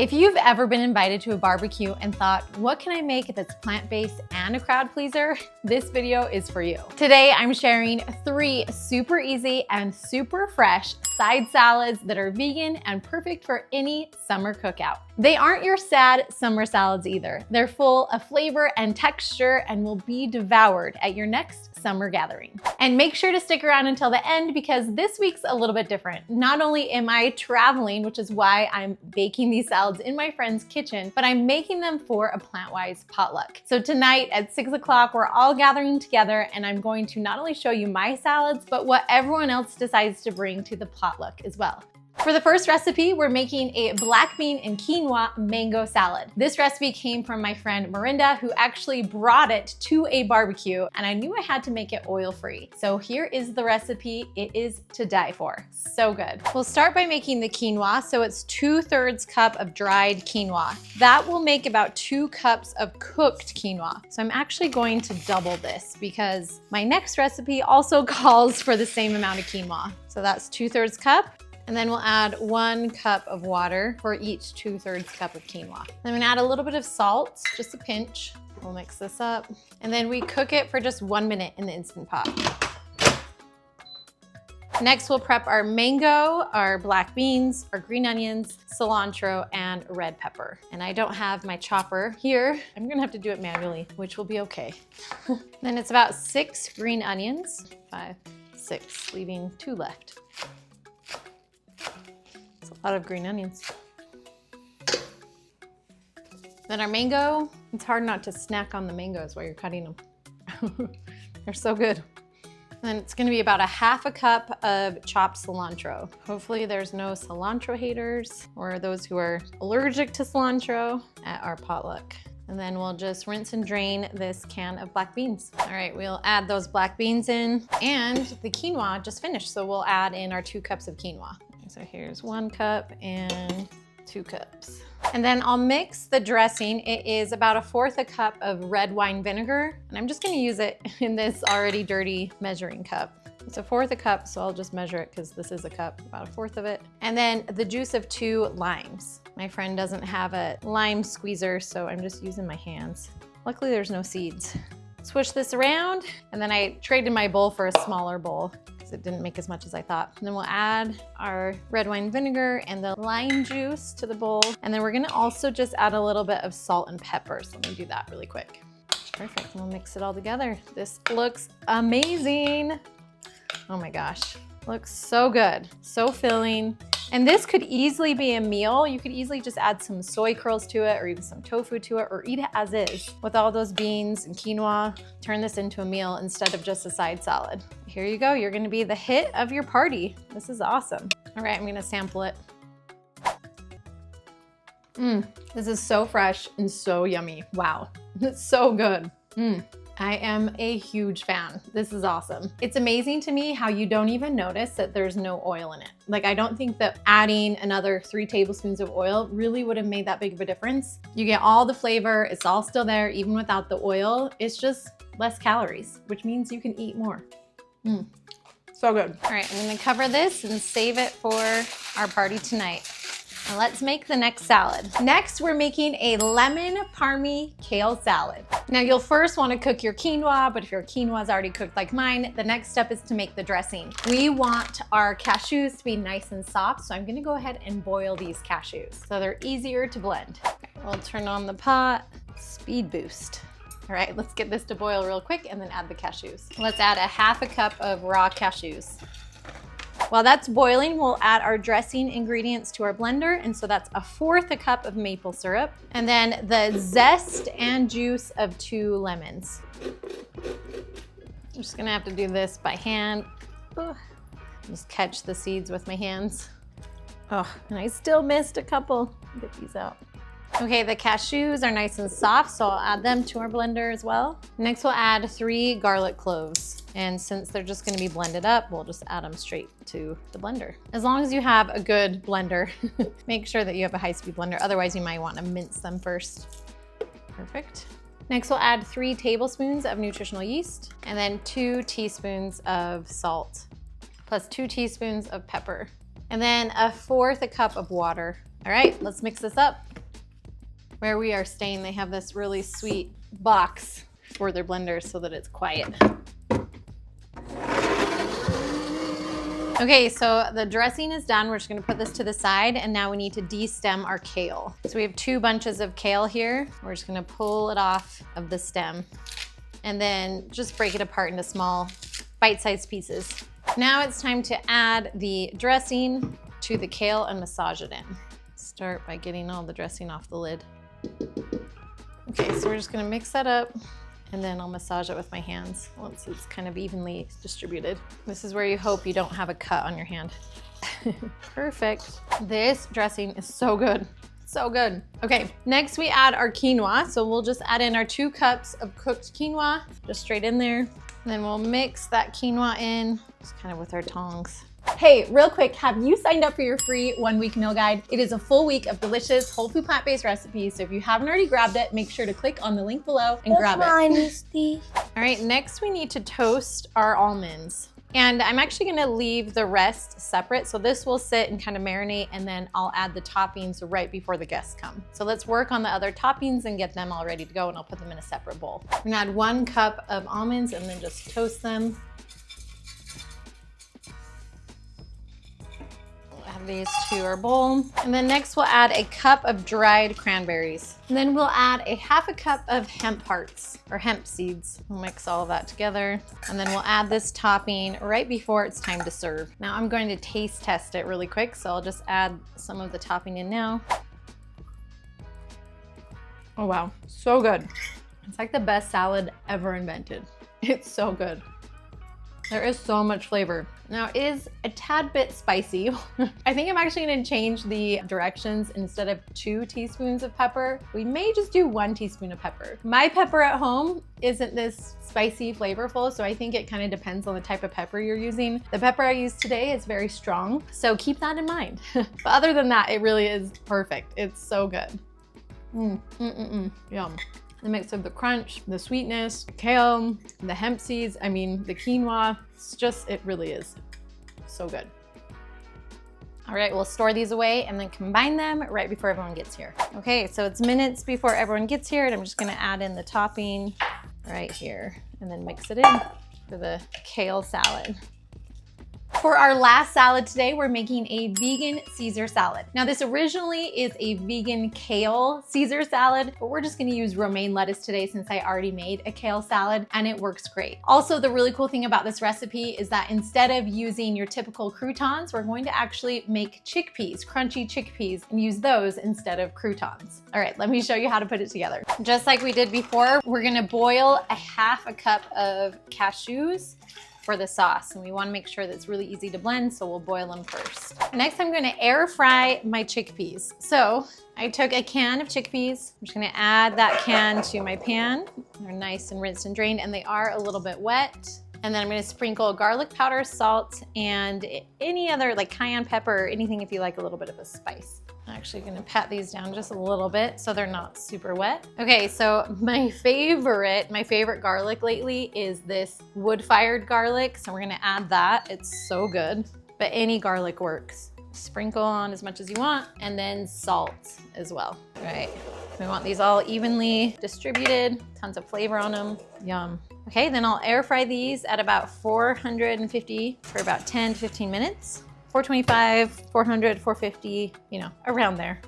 If you've ever been invited to a barbecue and thought, what can I make that's plant-based and a crowd pleaser? This video is for you. Today, I'm sharing 3 super easy and super fresh side salads that are vegan and perfect for any summer cookout. They aren't your sad summer salads either. They're full of flavor and texture and will be devoured at your next summer gathering. And make sure to stick around until the end because this week's a little bit different. Not only am I traveling, which is why I'm baking these salads in my friend's kitchen, but I'm making them for a Plantwhys Potluck. So tonight at 6 o'clock, we're all gathering together and I'm going to not only show you my salads, but what everyone else decides to bring to the potluck as well. For the first recipe, we're making a black bean and quinoa mango salad. This recipe came from my friend Miranda, who actually brought it to a barbecue, and I knew I had to make it oil-free. So here is the recipe. It is to die for. So good. We'll start by making the quinoa. So it's 2/3 cup of dried quinoa. That will make about 2 cups of cooked quinoa. So I'm actually going to double this because my next recipe also calls for the same amount of quinoa. So that's 2/3 cup. And then we'll add 1 cup of water for each 2/3 cup of quinoa. Then I'm gonna add a little bit of salt, just a pinch. We'll mix this up. And then we cook it for just 1 minute in the Instant Pot. Next, we'll prep our mango, our black beans, our green onions, cilantro, and red pepper. And I don't have my chopper here. I'm gonna have to do it manually, which will be okay. Then it's about 6 green onions, 5, 6, leaving 2 left. A lot of green onions. Then our mango, it's hard not to snack on the mangoes while you're cutting them. They're so good. And then it's gonna be about 1/2 cup of chopped cilantro. Hopefully there's no cilantro haters or those who are allergic to cilantro at our potluck. And then we'll just rinse and drain this can of black beans. All right, we'll add those black beans in and the quinoa just finished. So we'll add in our 2 cups of quinoa. So here's 1 cup and 2 cups. And then I'll mix the dressing. It is about 1/4 cup of red wine vinegar. And I'm just gonna use it in this already dirty measuring cup. It's 1/4 cup, so I'll just measure it because this is a cup, about 1/4 of it. And then the juice of 2 limes. My friend doesn't have a lime squeezer, so I'm just using my hands. Luckily there's no seeds. Swish this around, and then I traded my bowl for a smaller bowl. It didn't make as much as I thought. And then we'll add our red wine vinegar and the lime juice to the bowl. And then we're gonna also just add a little bit of salt and pepper. So let me do that really quick. Perfect, we'll mix it all together. This looks amazing. Oh my gosh, looks so good, so filling. And this could easily be a meal. You could easily just add some soy curls to it or even some tofu to it or eat it as is. With all those beans and quinoa, turn this into a meal instead of just a side salad. Here you go, you're gonna be the hit of your party. This is awesome. All right, I'm gonna sample it. This is so fresh and so yummy. Wow, it's so good. I am a huge fan. This is awesome. It's amazing to me how you don't even notice that there's no oil in it. Like, I don't think that adding another 3 tablespoons of oil really would have made that big of a difference. You get all the flavor, it's all still there, even without the oil. It's just less calories, which means you can eat more. So good. All right, I'm gonna cover this and save it for our party tonight. Now let's make the next salad. Next, we're making a lemon Parmey kale salad. Now you'll first want to cook your quinoa, but if your quinoa is already cooked like mine, the next step is to make the dressing. We want our cashews to be nice and soft, so I'm gonna go ahead and boil these cashews so they're easier to blend. We'll turn on the pot, speed boost. All right, let's get this to boil real quick and then add the cashews. Let's add 1/2 cup of raw cashews. While that's boiling, we'll add our dressing ingredients to our blender. And so that's 1/4 cup of maple syrup. And then the zest and juice of 2 lemons. I'm just gonna have to do this by hand. Just catch the seeds with my hands. Oh, and I still missed a couple. Get these out. Okay, the cashews are nice and soft, so I'll add them to our blender as well. Next, we'll add 3 garlic cloves. And since they're just gonna be blended up, we'll just add them straight to the blender. As long as you have a good blender, make sure that you have a high-speed blender. Otherwise, you might wanna mince them first. Perfect. Next, we'll add 3 tablespoons of nutritional yeast and then 2 teaspoons of salt, plus 2 teaspoons of pepper, and then 1/4 cup of water. All right, let's mix this up. Where we are staying, they have this really sweet box for their blenders so that it's quiet. Okay, so the dressing is done. We're just gonna put this to the side, and now we need to de-stem our kale. So we have 2 bunches of kale here. We're just gonna pull it off of the stem and then just break it apart into small bite-sized pieces. Now it's time to add the dressing to the kale and massage it in. Start by getting all the dressing off the lid. Okay, so we're just gonna mix that up, and then I'll massage it with my hands once it's kind of evenly distributed. This is where you hope you don't have a cut on your hand. Perfect. This dressing is so good. So good. Okay, next we add our quinoa. So we'll just add in our 2 cups of cooked quinoa, just straight in there. And then we'll mix that quinoa in, just kind of with our tongs. Hey, real quick, have you signed up for your free 1-week meal guide? It is a full week of delicious whole food plant-based recipes. So if you haven't already grabbed it, make sure to click on the link below and grab it. All right, next we need to toast our almonds. And I'm actually gonna leave the rest separate. So this will sit and kind of marinate, and then I'll add the toppings right before the guests come. So let's work on the other toppings and get them all ready to go, and I'll put them in a separate bowl. I'm gonna add 1 cup of almonds and then just toast them. Add these to our bowl. And then next we'll add a cup of dried cranberries. And then we'll add a 1/2 cup of hemp hearts or hemp seeds. We'll mix all of that together. And then we'll add this topping right before it's time to serve. Now I'm going to taste test it really quick. So I'll just add some of the topping in now. Oh wow, so good. It's like the best salad ever invented. It's so good. There is so much flavor. Now it is a tad bit spicy. I think I'm actually gonna change the directions. Instead of 2 teaspoons of pepper, we may just do 1 teaspoon of pepper. My pepper at home isn't this spicy flavorful, so I think it kind of depends on the type of pepper you're using. The pepper I used today is very strong, so keep that in mind. But other than that, it really is perfect. It's so good. Yum. The mix of the crunch, the sweetness, the kale, the hemp seeds, I mean, the quinoa, it really is so good. All right, we'll store these away and then combine them right before everyone gets here. Okay, so it's minutes before everyone gets here, and I'm just gonna add in the topping right here and then mix it in for the kale salad. For our last salad today, we're making a vegan Caesar salad. Now this originally is a vegan kale Caesar salad, but we're just gonna use romaine lettuce today since I already made a kale salad and it works great. Also, the really cool thing about this recipe is that instead of using your typical croutons, we're going to actually make chickpeas, crunchy chickpeas, and use those instead of croutons. All right, let me show you how to put it together. Just like we did before, we're gonna boil a 1/2 cup of cashews for the sauce, and we want to make sure that it's really easy to blend, so we'll boil them first. Next, I'm going to air fry my chickpeas. So I took a can of chickpeas. I'm just going to add that can to my pan. They're nice and rinsed and drained, and they are a little bit wet. And then I'm going to sprinkle garlic powder, salt, and any other like cayenne pepper or anything if you like a little bit of a spice. I'm actually going to pat these down just a little bit so they're not super wet. Okay, so my favorite garlic lately is this wood-fired garlic. So we're going to add that. It's so good, but any garlic works. Sprinkle on as much as you want, and then salt as well. All right, we want these all evenly distributed, tons of flavor on them. Yum. Okay, then I'll air fry these at about 450 for about 10 to 15 minutes. 425, 400, 450, you know, around there.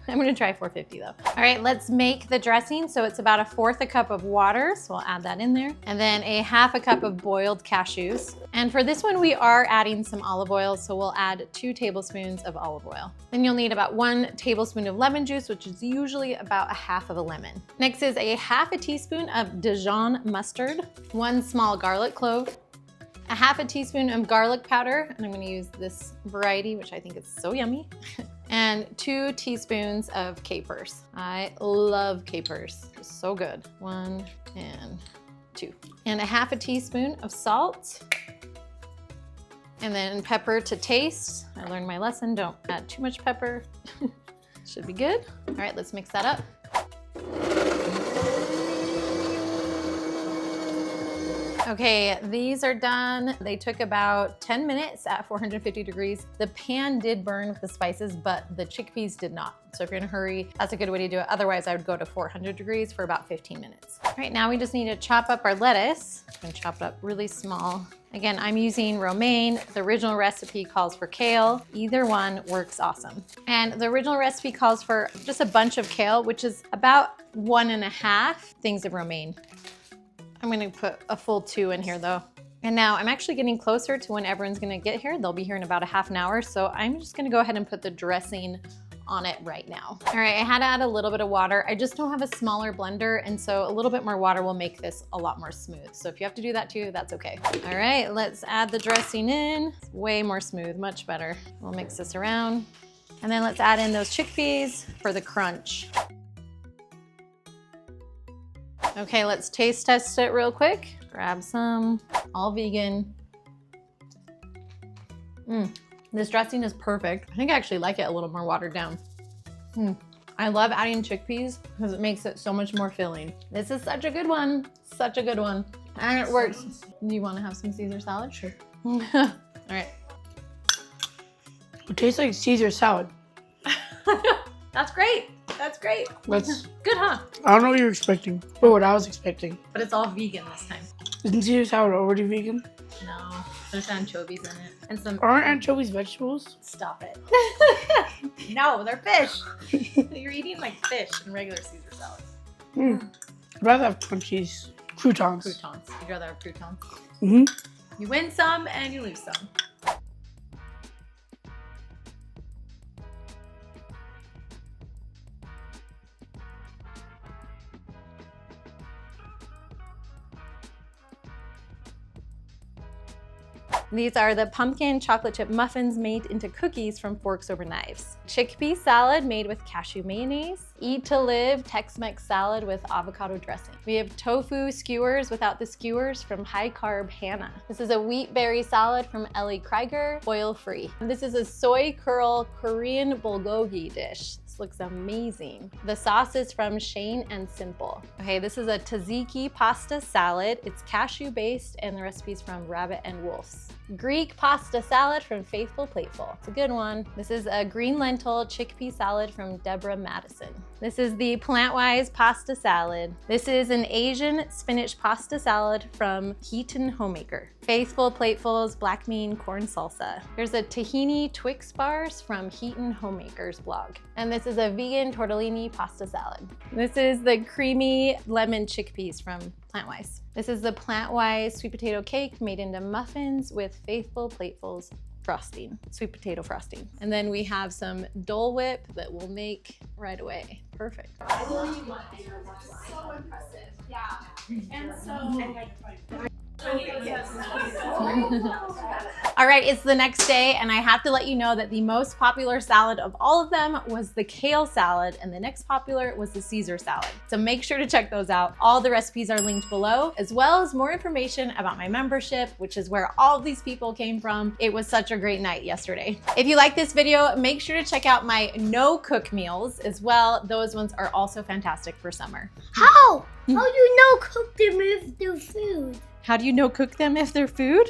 I'm gonna try 450 though. All right, let's make the dressing. So it's about 1/4 cup of water, so we'll add that in there. And then a 1/2 cup of boiled cashews. And for this one, we are adding some olive oil, so we'll add 2 tablespoons of olive oil. Then you'll need about 1 tablespoon of lemon juice, which is usually about 1/2 of a lemon. Next is a 1/2 teaspoon of Dijon mustard, 1 small garlic clove, a 1/2 teaspoon of garlic powder, and I'm gonna use this variety, which I think is so yummy, and 2 teaspoons of capers. I love capers, it's so good. 1 and 2. And a 1/2 teaspoon of salt, and then pepper to taste. I learned my lesson, don't add too much pepper. Should be good. All right, let's mix that up. Okay, these are done. They took about 10 minutes at 450 degrees. The pan did burn with the spices, but the chickpeas did not. So if you're in a hurry, that's a good way to do it. Otherwise, I would go to 400 degrees for about 15 minutes. All right, now we just need to chop up our lettuce. I'm gonna chop it up really small. Again, I'm using romaine. The original recipe calls for kale. Either one works awesome. And the original recipe calls for just a bunch of kale, which is about 1.5 things of romaine. I'm gonna put a full 2 in here though. And now I'm actually getting closer to when everyone's gonna get here. They'll be here in about a half an hour. So I'm just gonna go ahead and put the dressing on it right now. All right, I had to add a little bit of water. I just don't have a smaller blender, and so a little bit more water will make this a lot more smooth. So if you have to do that too, that's okay. All right, let's add the dressing in. It's way more smooth, much better. We'll mix this around. And then let's add in those chickpeas for the crunch. Okay, let's taste test it real quick. Grab some, all vegan. This dressing is perfect. I think I actually like it a little more watered down. I love adding chickpeas because it makes it so much more filling. This is such a good one, such a good one. And it works. Do you want to have some Caesar salad? Sure. All right. It tastes like Caesar salad. That's great. That's great. That's Good, huh? I don't know what you're expecting, or what I was expecting. But it's all vegan this time. Isn't Caesar salad already vegan? No, there's anchovies in it. And some. Aren't anchovies vegetables? Stop it. No, they're fish. You're eating like fish in regular Caesar salad. I'd rather have crunchies. Croutons. Croutons. You'd rather have croutons? Mm-hmm. You win some and you lose some. These are the pumpkin chocolate chip muffins made into cookies from Forks Over Knives. Chickpea salad made with cashew mayonnaise. Eat to Live Tex-Mex salad with avocado dressing. We have tofu skewers without the skewers from High Carb Hannah. This is a wheat berry salad from Ellie Krieger, oil-free. This is a soy curl Korean bulgogi dish. This looks amazing. The sauce is from Shane and Simple. Okay, this is a tzatziki pasta salad. It's cashew based and the recipe's from Rabbit and Wolf's. Greek pasta salad from Faithful Plateful. It's a good one. This is a green lentil chickpea salad from Deborah Madison. This is the Plantwhys pasta salad. This is an Asian spinach pasta salad from Heaton Homemaker. Faithful Plateful's black bean corn salsa. There's a tahini Twix bars from Heaton Homemaker's blog. And this is a vegan tortellini pasta salad. This is the creamy lemon chickpeas from Plantwhys. This is the Plantwhys sweet potato cake made into muffins with Faithful Plateful's frosting, sweet potato frosting. And then we have some Dole Whip that we'll make right away. Perfect. So impressive. Yeah. And so All right, it's the next day and I have to let you know that the most popular salad of all of them was the kale salad and the next popular was the Caesar salad. So make sure to check those out. All the recipes are linked below, as well as more information about my membership, which is where all of these people came from. It was such a great night yesterday. If you like this video, make sure to check out my no cook meals as well. Those ones are also fantastic for summer. how do you know cook them if they're food? How do you no cook them if they're food?